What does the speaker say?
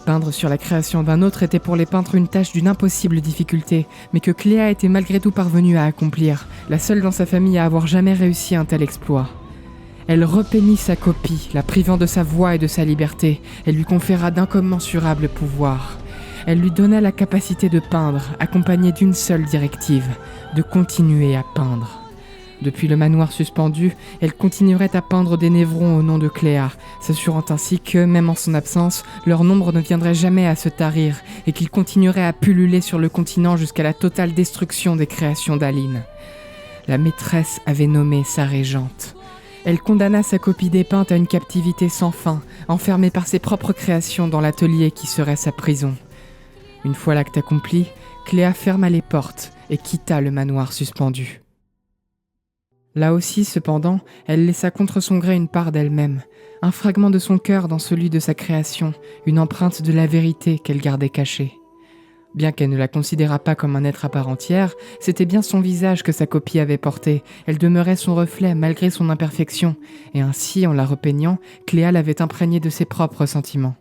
Peindre sur la création d'un autre était pour les peintres une tâche d'une impossible difficulté, mais que Cléa était malgré tout parvenue à accomplir, la seule dans sa famille à avoir jamais réussi un tel exploit. Elle repeignit sa copie, la privant de sa voix et de sa liberté. Elle lui conféra d'incommensurables pouvoirs. Elle lui donna la capacité de peindre, accompagnée d'une seule directive, de continuer à peindre. Depuis le manoir suspendu, elle continuerait à peindre des névrons au nom de Cléa, s'assurant ainsi que, même en son absence, leur nombre ne viendrait jamais à se tarir et qu'ils continueraient à pulluler sur le continent jusqu'à la totale destruction des créations d'Aline. La maîtresse avait nommé sa régente. Elle condamna sa copie dépeinte à une captivité sans fin, enfermée par ses propres créations dans l'atelier qui serait sa prison. Une fois l'acte accompli, Cléa ferma les portes et quitta le manoir suspendu. Là aussi, cependant, elle laissa contre son gré une part d'elle-même, un fragment de son cœur dans celui de sa création, une empreinte de la vérité qu'elle gardait cachée. Bien qu'elle ne la considérât pas comme un être à part entière, c'était bien son visage que sa copie avait porté. Elle demeurait son reflet malgré son imperfection, et ainsi, en la repeignant, Cléa l'avait imprégnée de ses propres sentiments.